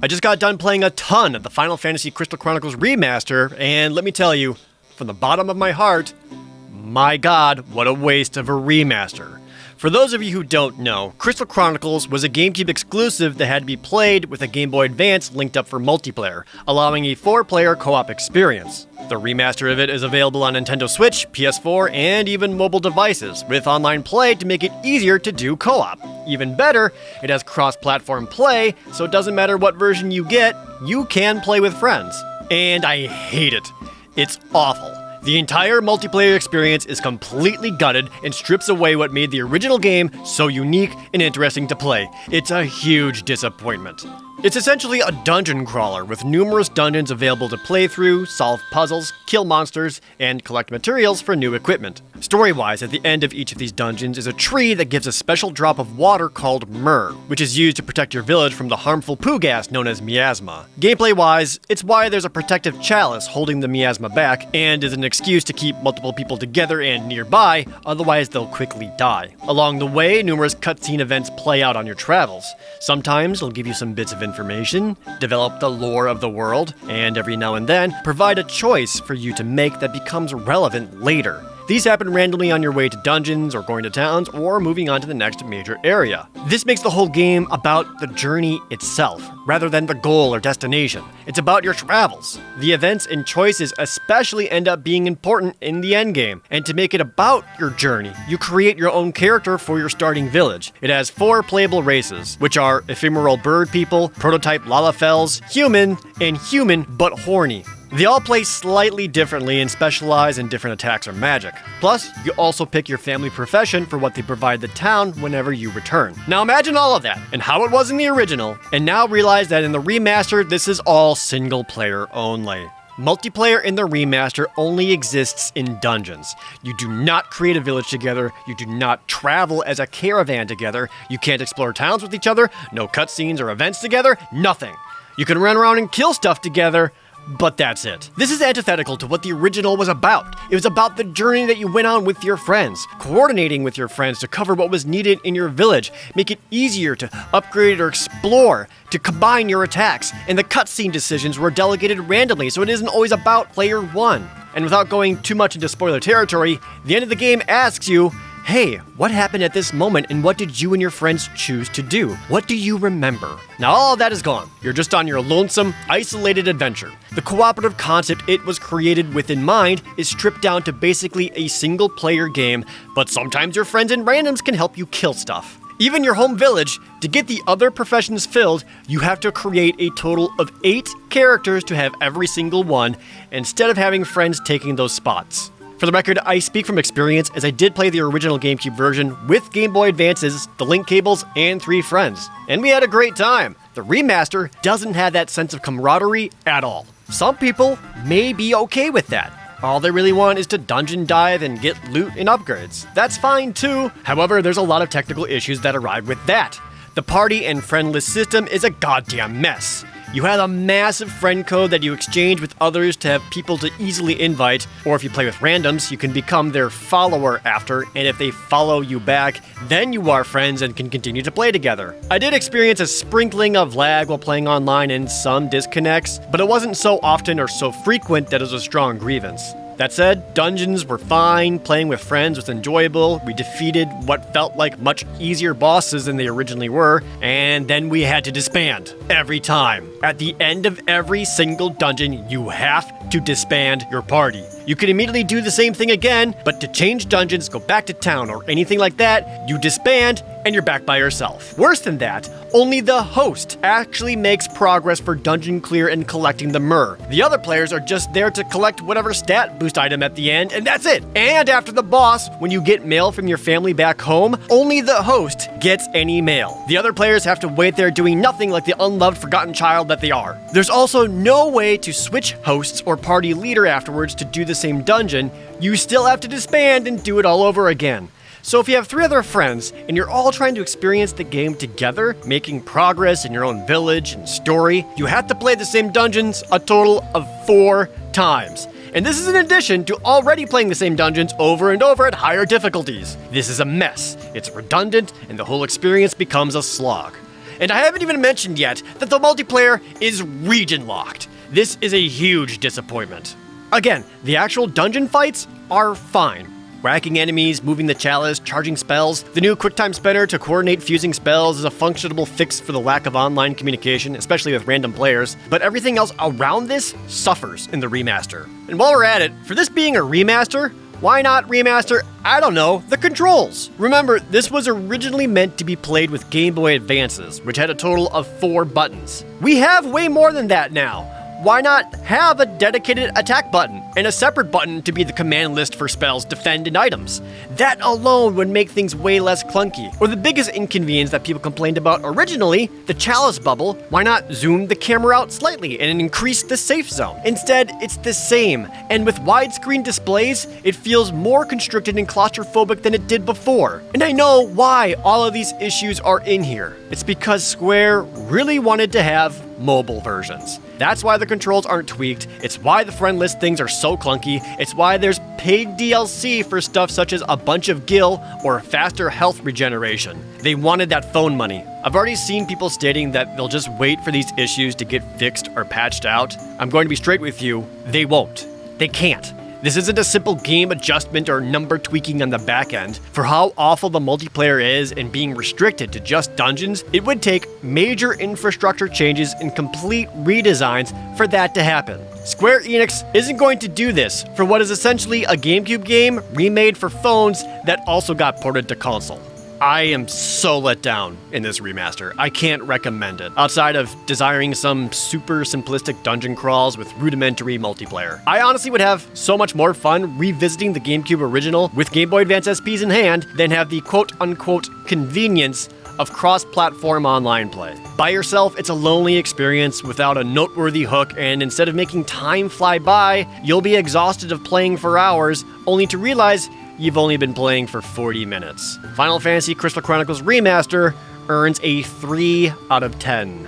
I just got done playing a ton of the Final Fantasy Crystal Chronicles Remaster, and let me tell you, from the bottom of my heart, my god, what a waste of a remaster. For those of you who don't know, Crystal Chronicles was a GameCube exclusive that had to be played with a Game Boy Advance linked up for multiplayer, allowing a 4-player co-op experience. The remaster of it is available on Nintendo Switch, PS4, and even mobile devices, with online play to make it easier to do co-op. Even better, it has cross-platform play, so it doesn't matter what version you get, you can play with friends. And I hate it. It's awful. The entire multiplayer experience is completely gutted and strips away what made the original game so unique and interesting to play. It's a huge disappointment. It's essentially a dungeon crawler with numerous dungeons available to play through, solve puzzles, kill monsters, and collect materials for new equipment. Story-wise, at the end of each of these dungeons is a tree that gives a special drop of water called myrrh, which is used to protect your village from the harmful poo gas known as miasma. Gameplay-wise, it's why there's a protective chalice holding the miasma back, and is an excuse to keep multiple people together and nearby, otherwise they'll quickly die. Along the way, numerous cutscene events play out on your travels. Sometimes it'll give you some bits of information, develop the lore of the world, and every now and then, provide a choice for you to make that becomes relevant later. These happen randomly on your way to dungeons, or going to towns, or moving on to the next major area. This makes the whole game about the journey itself, rather than the goal or destination. It's about your travels. The events and choices especially end up being important in the endgame, and to make it about your journey, you create your own character for your starting village. It has 4 playable races, which are ephemeral bird people, prototype Lalafels, human, and human but horny. They all play slightly differently and specialize in different attacks or magic. Plus, you also pick your family profession for what they provide the town whenever you return. Now imagine all of that, and how it was in the original, and now realize that in the remaster, this is all single player only. Multiplayer in the remaster only exists in dungeons. You do not create a village together, you do not travel as a caravan together, you can't explore towns with each other, no cutscenes or events together, nothing. You can run around and kill stuff together, but that's it. This is antithetical to what the original was about. It was about the journey that you went on with your friends, coordinating with your friends to cover what was needed in your village, make it easier to upgrade or explore, to combine your attacks, and the cutscene decisions were delegated randomly, so it isn't always about player one. And without going too much into spoiler territory, the end of the game asks you, hey, what happened at this moment and what did you and your friends choose to do? What do you remember? Now all of that is gone. You're just on your lonesome, isolated adventure. The cooperative concept it was created with in mind is stripped down to basically a single player game, but sometimes your friends and randoms can help you kill stuff. Even your home village, to get the other professions filled, you have to create a total of 8 characters to have every single one, instead of having friends taking those spots. For the record, I speak from experience as I did play the original GameCube version with Game Boy Advances, the link cables, and 3 friends. And we had a great time. The remaster doesn't have that sense of camaraderie at all. Some people may be okay with that. All they really want is to dungeon dive and get loot and upgrades. That's fine too. However, there's a lot of technical issues that arrive with that. The party and friend list system is a goddamn mess. You have a massive friend code that you exchange with others to have people to easily invite, or if you play with randoms, you can become their follower after, and if they follow you back, then you are friends and can continue to play together. I did experience a sprinkling of lag while playing online and some disconnects, but it wasn't so often or so frequent that it was a strong grievance. That said, dungeons were fine, playing with friends was enjoyable, we defeated what felt like much easier bosses than they originally were, and then we had to disband. Every time. At the end of every single dungeon, you have to disband your party. You can immediately do the same thing again, but to change dungeons, go back to town, or anything like that, you disband, and you're back by yourself. Worse than that, only the host actually makes progress for dungeon clear and collecting the myrrh. The other players are just there to collect whatever stat boost item at the end, and that's it. And after the boss, when you get mail from your family back home, only the host gets any mail. The other players have to wait there doing nothing like the unloved forgotten child that they are. There's also no way to switch hosts or party leader afterwards to do the same dungeon. You still have to disband and do it all over again. So if you have 3 other friends, and you're all trying to experience the game together, making progress in your own village and story, you have to play the same dungeons a total of 4 times. And this is in addition to already playing the same dungeons over and over at higher difficulties. This is a mess, it's redundant, and the whole experience becomes a slog. And I haven't even mentioned yet that the multiplayer is region locked. This is a huge disappointment. Again, the actual dungeon fights are fine. Whacking enemies, moving the chalice, charging spells. The new QuickTime Spinner to coordinate fusing spells is a functional fix for the lack of online communication, especially with random players. But everything else around this suffers in the remaster. And while we're at it, for this being a remaster, why not remaster, I don't know, the controls? Remember, this was originally meant to be played with Game Boy Advances, which had a total of 4 buttons. We have way more than that now. Why not have a dedicated attack button and a separate button to be the command list for spells, defend, and items? That alone would make things way less clunky. Or the biggest inconvenience that people complained about originally, the chalice bubble. Why not zoom the camera out slightly and increase the safe zone? Instead, it's the same, and with widescreen displays, it feels more constricted and claustrophobic than it did before. And I know why all of these issues are in here. It's because Square really wanted to have mobile versions. That's why the controls aren't tweaked, it's why the friend list things are so clunky, it's why there's paid DLC for stuff such as a bunch of gil or faster health regeneration. They wanted that phone money. I've already seen people stating that they'll just wait for these issues to get fixed or patched out. I'm going to be straight with you, they won't. They can't. This isn't a simple game adjustment or number tweaking on the back end. For how awful the multiplayer is and being restricted to just dungeons, it would take major infrastructure changes and complete redesigns for that to happen. Square Enix isn't going to do this for what is essentially a GameCube game remade for phones that also got ported to console. I am so let down in this remaster. I can't recommend it, outside of desiring some super simplistic dungeon crawls with rudimentary multiplayer. I honestly would have so much more fun revisiting the GameCube original with Game Boy Advance SPs in hand than have the quote-unquote convenience of cross-platform online play. By yourself, it's a lonely experience without a noteworthy hook, and instead of making time fly by, you'll be exhausted of playing for hours, only to realize you've only been playing for 40 minutes. Final Fantasy Crystal Chronicles Remaster earns a 3 out of 10.